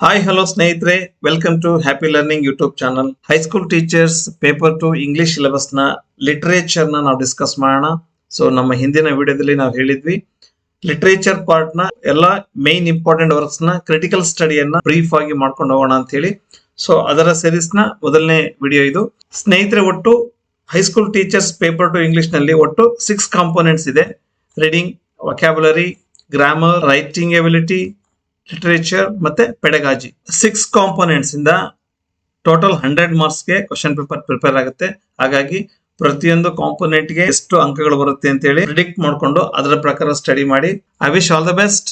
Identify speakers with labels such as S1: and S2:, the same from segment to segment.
S1: Hi hello ಸ್ನೇಹಿತರೆ, welcome to happy learning YouTube channel. High school teachers paper 2 English syllabus ನ literature ನ ನಾವು discuss ಮಾಡೋಣ. ಸೊ ನಮ್ಮ ಹಿಂದಿನ ವಿಡಿಯೋದಲ್ಲಿ ನಾವು ಹೇಳಿದ್ವಿ ಲಿಟರೇಚರ್ ಪಾರ್ಟ್ ನ ಎಲ್ಲಾ ಮೇನ್ ಇಂಪಾರ್ಟೆಂಟ್ ವರ್ಕ್ಸ್ ನ ಕ್ರಿಟಿಕಲ್ ಸ್ಟಡಿಯನ್ನ ಬ್ರೀಫ್ ಆಗಿ ಮಾಡ್ಕೊಂಡು ಹೋಗೋಣ ಅಂತ ಹೇಳಿ. ಸೊ ಅದರ ಸೀರೀಸ್ ನ ಮೊದಲನೇ ವಿಡಿಯೋ ಇದು. ಸ್ನೇಹಿತರೆ, ಒಟ್ಟು ಹೈಸ್ಕೂಲ್ ಟೀಚರ್ಸ್ ಪೇಪರ್ 2 ಇಂಗ್ಲಿಷ್ ನಲ್ಲಿ ಒಟ್ಟು 6 ಕಾಂಪೋನೆಂಟ್ಸ್ ಇದೆ. Reading, vocabulary, grammar, writing ability, literature ಮತ್ತೆ ಪೆಡಗಾಜಿ. 6 ಕಾಂಪೋನೆಂಟ್ಸ್ ಇಂದ ಟೋಟಲ್ 100 ಮಾರ್ಕ್ಸ್ ಗೆ ಕ್ವಶನ್ ಪೇಪರ್ ಪ್ರಿಪೇರ್ ಆಗುತ್ತೆ. ಹಾಗಾಗಿ ಪ್ರತಿಯೊಂದು ಕಾಂಪೋನೆಂಟ್ ಗೆ ಎಷ್ಟು ಅಂಕಗಳು ಬರುತ್ತೆ ಅಂತ ಹೇಳಿ ಪ್ರಿಡಿಕ್ಟ್ ಮಾಡ್ಕೊಂಡು ಅದರ ಪ್ರಕಾರ ಸ್ಟಡಿ ಮಾಡಿ. I wish all the best.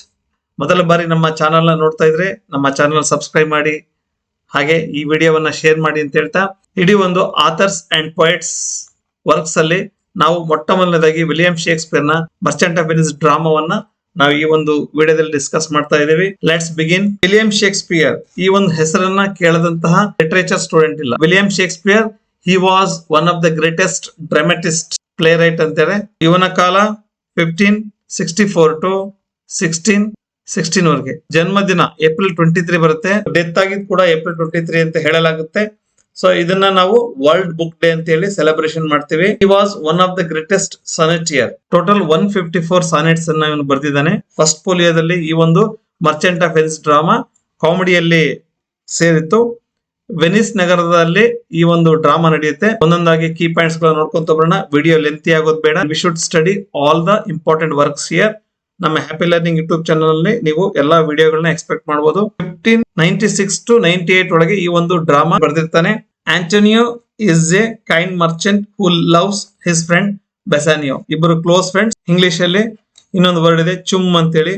S1: ಮೊದಲ ಬಾರಿ ನಮ್ಮ ಚಾನಲ್ ನ ನೋಡ್ತಾ ಇದ್ರೆ ನಮ್ಮ ಚಾನಲ್ ಸಬ್ಸ್ಕ್ರೈಬ್ ಮಾಡಿ, ಹಾಗೆ ಈ ವಿಡಿಯೋವನ್ನ ಶೇರ್ ಮಾಡಿ ಅಂತ ಹೇಳ್ತಾ, ಇಡೀ ಒಂದು ಆಥರ್ಸ್ ಅಂಡ್ ಪೊಯೆಟ್ಸ್ ವರ್ಕ್ಸ್ ಅಲ್ಲಿ ನಾವು ಮೊಟ್ಟ ಮೊದಲನೇದಾಗಿ ವಿಲಿಯಂ ಶೇಕ್ಸ್ಪಿಯರ್ ನ ಮರ್ಚೆಂಟ್ ಆಫ್ ವೆನಿಸ್ ಡ್ರಾಮಾವನ್ನ ನಾವು ಈ ಒಂದು ವಿಡಿಯೋದಲ್ಲಿ ಡಿಸ್ಕಸ್ ಮಾಡ್ತಾ ಇದ್ದೀವಿ. Let's begin. ವಿಲಿಯಂ ಶೇಕ್ಸ್ಪಿಯರ್ ಈ ಒಂದು ಹೆಸರನ್ನ ಕೇಳದಂತಹ ಲಿಟರೇಚರ್ ಸ್ಟೂಡೆಂಟ್ ಇಲ್ಲ. William Shakespeare he was one of the greatest dramatist play right ಅಂತಾರೆ. ಇವನ ಕಾಲ 1564 ಟು 1616 ವರೆಗೆ. ಜನ್ಮದಿನ ಏಪ್ರಿಲ್ 23 ಬರುತ್ತೆ. ಡೆತ್ ಆಗಿದ್ ಕೂಡ ಏಪ್ರಿಲ್ 23 ಅಂತ ಹೇಳಲಾಗುತ್ತೆ. ಸೊ ಇದನ್ನ ನಾವು ವರ್ಲ್ಡ್ ಬುಕ್ ಡೇ ಅಂತ ಹೇಳಿ ಸೆಲೆಬ್ರೇಷನ್ ಮಾಡ್ತೀವಿ. He was one of the greatest sonneteer. Total 154 sonnets ಅನ್ನ ಇವನು ಬರೆದಿದ್ದಾನೆ. ಫಸ್ಟ್ ಪೋಲಿಯೋದಲ್ಲಿ ಈ ಒಂದು ಮರ್ಚೆಂಟ್ ಆಫ್ ವೆನಿಸ್ ಡ್ರಾಮಾ ಕಾಮಿಡಿಯಲ್ಲಿ ಸೇರಿತ್ತು. ವೆನಿಸ್ ನಗರದಲ್ಲಿ ಈ ಒಂದು ಡ್ರಾಮಾ ನಡೆಯುತ್ತೆ. ಒಂದೊಂದಾಗಿ ಕೀ ಪಾಯಿಂಟ್ಸ್ ಗಳನ್ನ ನೋಡ್ಕೊಂತ ಬರೋಣ. ವಿಡಿಯೋ ಲೆಂತಿ ಆಗೋದು ಬೇಡ. We should study all the important works here. ನಮ್ಮ ಹ್ಯಾಪಿ ಲರ್ನಿಂಗ್ ಯೂಟ್ಯೂಬ್ ಚಾನಲ್ ಅಲ್ಲಿ ನೀವು ಎಲ್ಲಾ ವಿಡಿಯೋಗಳನ್ನ ಎಕ್ಸ್ಪೆಕ್ಟ್ ಮಾಡಬಹುದು. 1596 ಟು 98 ಒಳಗೆ ಈ ಒಂದು ಡ್ರಾಮಾ ಬರೆದಿರ್ತಾನೆ. Antonio is a kind merchant who loves his friend Bassanio. ಇಬ್ಬರು ಕ್ಲೋಸ್ ಫ್ರೆಂಡ್ಸ್. ಇಂಗ್ಲಿಷ್ ಅಲ್ಲಿ ಇನ್ನೊಂದು ವರ್ಡ್ ಇದೆ, ಚುಮ್ ಅಂತೇಳಿ.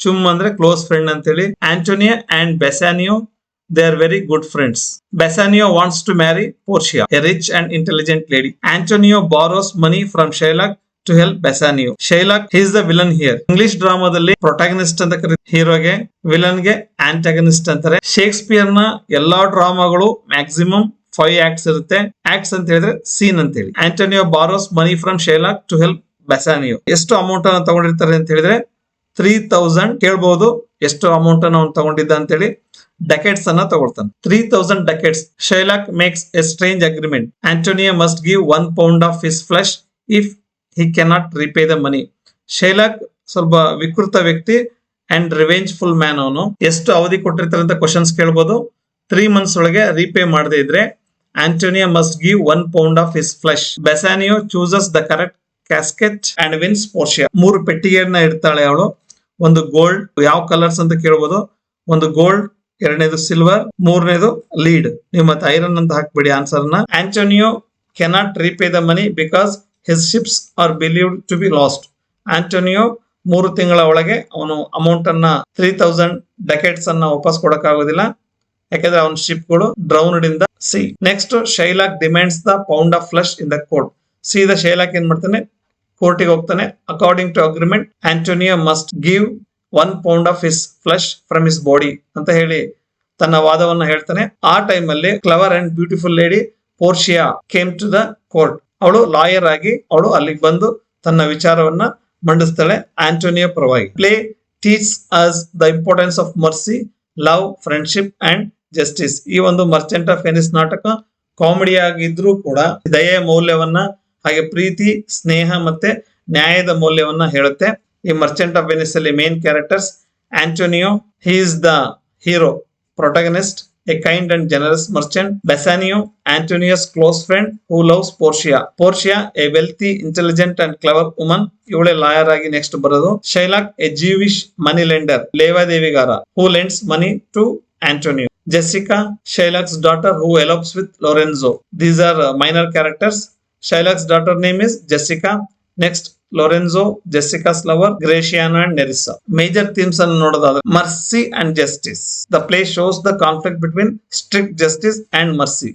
S1: ಚುಮ್ ಅಂದ್ರೆ ಕ್ಲೋಸ್ ಫ್ರೆಂಡ್ ಅಂತೇಳಿ. Antonio and Bassanio, they are very good friends. Bassanio wants to marry Portia, a rich and intelligent lady. Antonio borrows money from Shylock to help Bassanio. Shylock, he is the villain here. English drama ದಲ್ಲಿ protagonist ಅಂತ ಕರೀತಾರೆ ಹೀರೋಗೆ, villain ಗೆ ಆಂಟಾಗನಿಸ್ಟ್ ಅಂತಾರೆ. Shakespeare ನ ಎಲ್ಲಾ ಡ್ರಾಮಾಗಳು maximum 5 acts ಇರುತ್ತೆ. Acts ಅಂತ ಹೇಳಿದ್ರೆ ಸೀನ್ ಅಂತ ಹೇಳಿ. Antonio borrows money from Shylock to help Bassanio. ಎಷ್ಟು ಅಮೌಂಟ್ ಅನ್ನು ತಗೊಂಡಿರ್ತಾರೆ ಅಂತ ಹೇಳಿದ್ರೆ 3000. ಕೇಳಬಹುದು ಎಷ್ಟು ಅಮೌಂಟ್ ಅನ್ನು ಅವ್ನು ತಗೊಂಡಿದ್ದ ಅಂತ ಹೇಳಿ. ಡಕೆಟ್ಸ್ ಅನ್ನ ತಗೊಳ್ತಾನೆ. 3000 ducats. Shylock makes a strange agreement. Antonio must give 1 pound of his flesh if he cannot repay the money. Shylock ಸ್ವಲ್ಪ ವಿಕೃತ ವ್ಯಕ್ತಿ ಅಂಡ್ ರಿವೆಂಜ್ಫುಲ್ ಮ್ಯಾನ್. ಅವನು ಎಷ್ಟು ಅವಧಿ ಕೊಟ್ಟಿರ್ತಾರೆ ಅಂತ ಕ್ವಶನ್ಸ್ ಕೇಳಬಹುದು. 3 months ಒಳಗೆ ರೀಪೇ ಮಾಡದೇ ಇದ್ರೆ Antonio must give 1 pound of his flesh. Bassanio chooses the correct casket and wins Portia. 3 ಪೆಟ್ಟಿಗೆಯನ್ನ ಇಡ್ತಾಳೆ ಅವಳು. ಒಂದು ಗೋಲ್ಡ್, ಯಾವ ಕಲರ್ಸ್ ಅಂತ ಕೇಳಬಹುದು. ಒಂದು ಗೋಲ್ಡ್, ಎರಡನೇದು ಸಿಲ್ವರ್, ಮೂರನೇದು ಲೀಡ್. ನೀವು ಮತ್ತೆ ಐರನ್ ಅಂತ ಹಾಕ್ಬಿಡಿ ಆನ್ಸರ್ ನ. Antonio cannot repay the money because his ships are believed to be lost. Antonio 3 ತಿಂಗಳ ಒಳಗೆ ಅವನು ಅಮೌಂಟ್ ಅನ್ನ 3000 ಡಕೆಟ್ಸ್ ಅನ್ನ ವಾಪಸ್ ಕೊಡಕ್ಕಾಗೋದಿಲ್ಲ, ಯಾಕಂದ್ರೆ ಅವನ ಶಿಪ್ ಗಳು drowned in the sea. Next, Shylock demands the pound of flesh in the court. ಸೀದಾ ಶೈಲಾಕ್ ಏನ್ ಮಾಡ್ತಾನೆ, ಕೋರ್ಟಿಗೆ ಹೋಗ್ತಾನೆ. According to agreement Antonio must give 1 pound of his flesh from his body ಅಂತ ಹೇಳಿ ತನ್ನ ವಾದವನ್ನ ಹೇಳ್ತಾನೆ. ಆ ಟೈಮ್ ಅಲ್ಲಿ clever and beautiful lady Portia came to the court. ಅವಳು ಲಾಯರ್ ಆಗಿ ಅವಳು ಅಲ್ಲಿಗೆ ಬಂದು ತನ್ನ ವಿಚಾರವನ್ನ ಮಂಡಿಸ್ತಾಳೆ ಆಂಟೋನಿಯೋ ಪರವಾಗಿ. Play teach us the importance of mercy, love, friendship and justice. ಈ ಒಂದು ಮರ್ಚೆಂಟ್ ಆಫ್ ವೆನಿಸ್ ನಾಟಕ ಕಾಮಿಡಿ ಆಗಿದ್ರೂ ಕೂಡ ದಯೆಯ ಮೌಲ್ಯವನ್ನ, ಹಾಗೆ ಪ್ರೀತಿ, ಸ್ನೇಹ ಮತ್ತೆ ನ್ಯಾಯದ ಮೌಲ್ಯವನ್ನ ಹೇಳುತ್ತೆ. ಈ ಮರ್ಚೆಂಟ್ ಆಫ್ ವೆನಿಸ್ ಅಲ್ಲಿ main characters Antonio, he is the hero, protagonist, a kind and generous merchant. Bassanio, Antonio's close friend who loves Portia. Portia, a wealthy, intelligent and clever woman. ಇವಳೇ ಲಾಯರ್ ಆಗಿ next ಬರೋದು. Shylock, a Jewish money lender, ಲೇವಾದೇವಿಗಾರ, who lends money to Antonio. Jessica, Shylock's daughter who elopes with Lorenzo. These are minor characters. Shylock's daughter name is Jessica. Next, Lorenzo, Jessica's lover, Graciano and Nerissa. Major themes are nodadadre mercy and justice. The play shows the conflict between strict justice and mercy.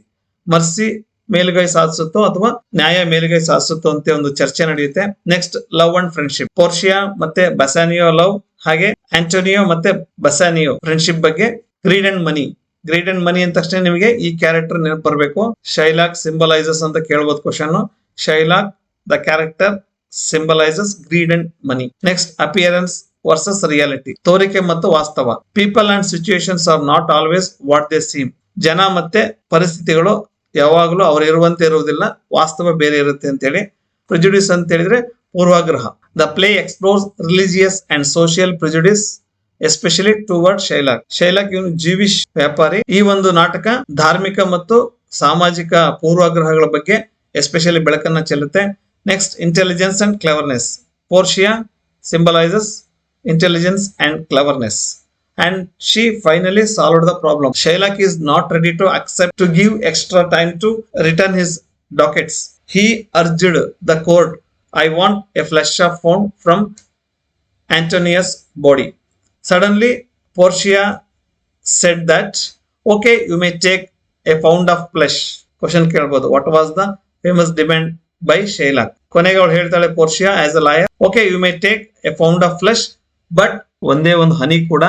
S1: Mercy ಮೇಲುಗೈ ಸಾಧಿಸುತ್ತೋ ಅಥವಾ ನ್ಯಾಯ ಮೇಲುಗೈ ಸಾಧಿಸುತ್ತೋ ಅಂತ ಒಂದು ಚರ್ಚೆ ನಡೆಯುತ್ತೆ. Next, love and friendship. Portia ಮತ್ತೆ Bassanio love, ಹಾಗೆ ಆಂಟೋನಿಯೋ ಮತ್ತೆ ಬಸಾನಿಯೋ ಫ್ರೆಂಡ್ಶಿಪ್ ಬಗ್ಗೆ. Greed and money. Greed and money ಅಂದ ತಕ್ಷಣ ನಿಮಗೆ ಈ ಕ್ಯಾರೆಕ್ಟರ್ ನೆನಪು ಬರಬೇಕು. ಶೈಲಾಕ್ ಸಿಂಬಲೈಸಸ್ ಅಂತ ಕೇಳಬಹುದು question. Shylock the character symbolizes greed and money. Next, appearance, versus reality, ತೋರಿಕೆ ಮತ್ತು ವಾಸ್ತವ. People and situations are not always what they seem. ಜನ ಮತ್ತೆ ಪರಿಸ್ಥಿತಿಗಳು ಯಾವಾಗಲೂ ಅವ್ರು ಇರುವಂತೆ ಇರುವುದಿಲ್ಲ, ವಾಸ್ತವ ಬೇರೆ ಇರುತ್ತೆ ಅಂತೇಳಿ. ಪ್ರಿಜುಡಿಸ್ ಅಂತ ಹೇಳಿದ್ರೆ ಪೂರ್ವಾಗ್ರಹ. The play explores religious and social prejudice especially toward Shylock. Shylock ಇವನು ಜೀವಿಶ್ ವ್ಯಾಪಾರಿ. ಈ ಒಂದು ನಾಟಕ ಧಾರ್ಮಿಕ ಮತ್ತು ಸಾಮಾಜಿಕ ಪೂರ್ವಾಗ್ರಹಗಳ ಬಗ್ಗೆ ಎಸ್ಪೆಷಲಿ ಬೆಳಕನ್ನ ಚೆಲ್ಲುತ್ತೆ. Next, intelligence and cleverness. Portia symbolizes intelligence and cleverness, and she finally solved the problem. Shylock is not ready to accept to give extra time to return his ducats. He urged the court, I want a flesh found from Antonius' body. Suddenly Portia said that, okay, you may take a pound of flesh. Question ಕೇಳಬಹುದು, what was the famous demand by Shylock? ಕೊನೆಗೆ ಅವಳು ಹೇಳ್ತಾಳೆ Portia as a lawyer, okay you may take a pound of flesh, but ಒಂದೇ ಒಂದು ಹನಿ ಕೂಡ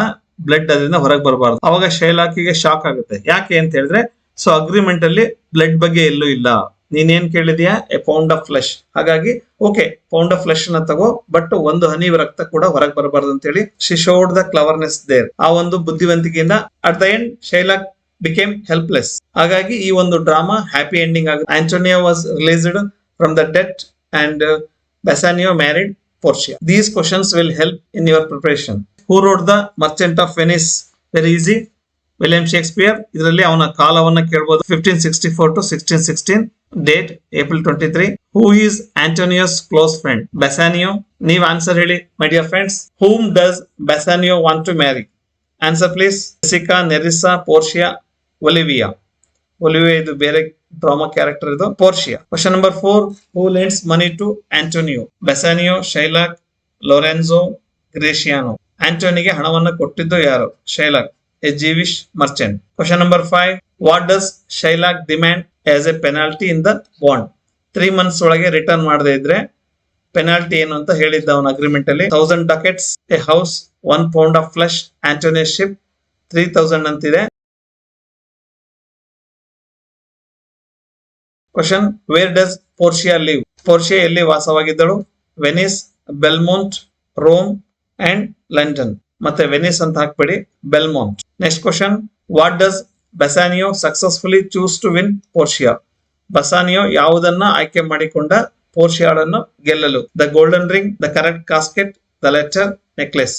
S1: blood ಅದರಿಂದ ಹೊರಗೆ ಬರಬಾರ್ದು. ಅವಾಗ ಶೈಲಾಕಿಗೆ ಶಾಕ್ ಆಗುತ್ತೆ. ಯಾಕೆ ಅಂತ ಹೇಳಿದ್ರೆ, ಸೊ ಅಗ್ರಿಮೆಂಟ್ ಅಲ್ಲಿ ಬ್ಲಡ್ ಬಗ್ಗೆ ಎಲ್ಲೂ ಇಲ್ಲ, ನೀನೇನ್ ಕೇಳಿದ್ಯಾ ಎ ಪೌಂಡ್ ಆಫ್ ಫ್ಲೆಶ್, ಹಾಗಾಗಿ ಓಕೆ ಪೌಂಡ್ ಆಫ್ ಫ್ಲೆಶ್ ನ ತಗೋ, ಬಟ್ ಒಂದು ಹನಿ ರಕ್ತ ಕೂಡ ಹೊರಗೆ ಬರಬಾರ್ದು ಅಂತ ಹೇಳಿ she showed the cleverness there. ಆ ಒಂದು ಬುದ್ಧಿವಂತಿಕೆಯಿಂದ at the end Shylock became helpless. ಹಾಗಾಗಿ ಈ ಒಂದು ಡ್ರಾಮಾ ಹ್ಯಾಪಿ ಎಂಡಿಂಗ್ ಆಗುತ್ತೆ. Antonio was released from the death and Bassanio married Portia. These questions will help in your preparation. Who wrote the Merchant of Venice? Very easy. William Shakespeare. ಇದರಲ್ಲಿ ಅವನ ಕಾಲವನ್ನ ಕೇಳಬಹುದು, 1564 to 1616. Date April 23. Who is Antonio's close friend? Bassanio. ನೀವು answer ಹೇಳಿ my dear friends. Whom does Bassanio want to marry? Answer please. Jessica, Nerissa, Portia, Olivia. Olivia ಇದು ಬೇರೆ drama character ಇದು. Portia. Question number 4. Who lends money to Antonio? Bassanio, Shylock, Lorenzo, Gratiano. ಆಂಟೋನಿಗೆ ಹಣವನ್ನು ಕೊಟ್ಟಿದ್ದು ಯಾರು? Shylock, a Jewish merchant. Question number 5. What does Shylock demand as a penalty in the bond? 3 months ಒಳಗೆ return ಮಾಡದೇ ಇದ್ರೆ penalty ಏನು ಅಂತ ಹೇಳಿದ್ದ ಅವನ ಅಗ್ರಿಮೆಂಟ್ ಅಲ್ಲಿ. 1000 ducats, a house, 1 pound of flesh, Antonio's ship 3000 ಅಂತಿದೆ. Question, where does Portia live? Portia ಎಲ್ಲಿ ವಾಸವಾಗಿದ್ದಳು? Venice, Belmont, Rome and London. ಮತ್ತೆ ವೆನಿಸ್ ಅಂತ ಹಾಕ್ಬೇಡಿ, Belmont. Next question, what does Bassanio successfully choose to win Portia? Bassanio ಯಾವುದನ್ನ ಆಯ್ಕೆ ಮಾಡಿಕೊಂಡ ಪೋರ್ಷಿಯಾಳನ್ನು ಗೆಲ್ಲಲು? The golden ring, the correct casket, the letter, necklace.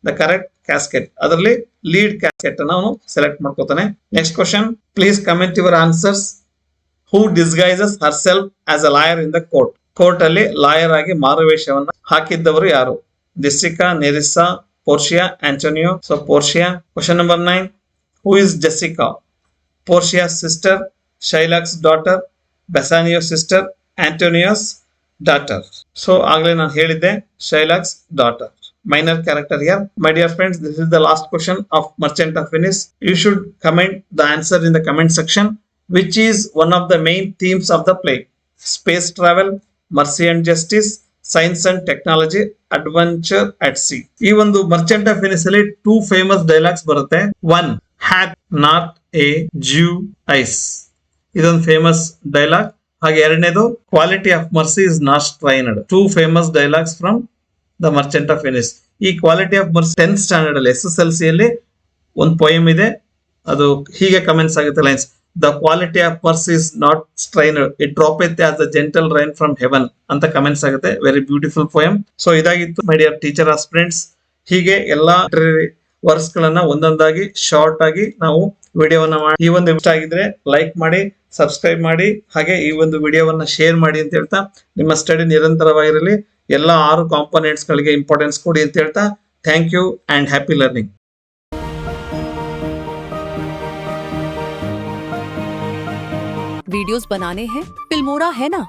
S1: The correct casket, ಅದರಲ್ಲಿ ಲೀಡ್ ಕ್ಯಾಸ್ಕೆಟ್ ಅನ್ನು ಅವನು ಸೆಲೆಕ್ಟ್ ಮಾಡ್ಕೋತಾನೆ. Next question, please comment your answers. Who disguises herself as a liar in the court? Court ಅಲ್ಲಿ lawyer ಆಗಿ ಮಾರುವೇಷವನ್ನ ಹಾಕಿದ್ದವರು ಯಾರು? Jessica, Nerissa, Portia, Antonio. So Portia. Question number 9. Who is Jessica? Portia's sister, Shylock's daughter, Bassanio's sister, Antonio's daughter. So ಆಗ್ಲೇ ನಾನು ಹೇಳಿದ್ದೆ Shylock's daughter. Minor character here. My dear friends, this is the last question of Merchant of Venice. You should comment the answer in the comment section. Which is one of the main themes of the play? Space travel, mercy and justice, science and technology, adventure at sea. ಈ ಒಂದು merchant of Venice ಅಲ್ಲಿ 2 famous dialogues ಬರುತ್ತೆ. 1. Hath not a Jew eyes? ಇದೊಂದು famous dialogue. ಹಾಗೆ ಎರಡನೇದು, quality of mercy is not strained. 2 famous dialogues from the Merchant of Venice. ಈ quality of mercy 10th standard ಅಲ್ಲಿ SSLC ಅಲ್ಲಿ ಒಂದು poem ಇದೆ. ಅದು ಹೀಗೆ ಕಮೆಂಟ್ಸ್ ಆಗುತ್ತೆ lines. The quality of mercy is not strained, it droppeth as a gentle rain from heaven ಅಂತ comments ಆಗುತ್ತೆ. Very beautiful poem. ಸೊ ಇದಾಗಿತ್ತು ಮೈ ಡಿಯರ್ ಟೀಚರ್ ಆಸ್ಪಿರೆಂಟ್ಸ್. ಹೀಗೆ ಎಲ್ಲಾ ವರ್ಸ್ ಗಳನ್ನ ಒಂದೊಂದಾಗಿ ಶಾರ್ಟ್ ಆಗಿ ನಾವು ವಿಡಿಯೋವನ್ನ ಮಾಡಿ, ಈ ಒಂದು ಇಷ್ಟ ಆಗಿದ್ರೆ ಲೈಕ್ ಮಾಡಿ, ಸಬ್ಸ್ಕ್ರೈಬ್ ಮಾಡಿ, ಹಾಗೆ ಈ ಒಂದು ವಿಡಿಯೋವನ್ನ ಶೇರ್ ಮಾಡಿ ಅಂತ ಹೇಳ್ತಾ, ನಿಮ್ಮ ಸ್ಟಡಿ ನಿರಂತರವಾಗಿರಲಿ, ಎಲ್ಲಾ 6 ಕಾಂಪೋನೆಂಟ್ಸ್ ಗಳಿಗೆ ಇಂಪಾರ್ಟೆನ್ಸ್ ಕೊಡಿ ಅಂತ ಹೇಳ್ತಾ, thank you and happy learning.
S2: Videos बनाने हैं, फिल्मोरा है ना।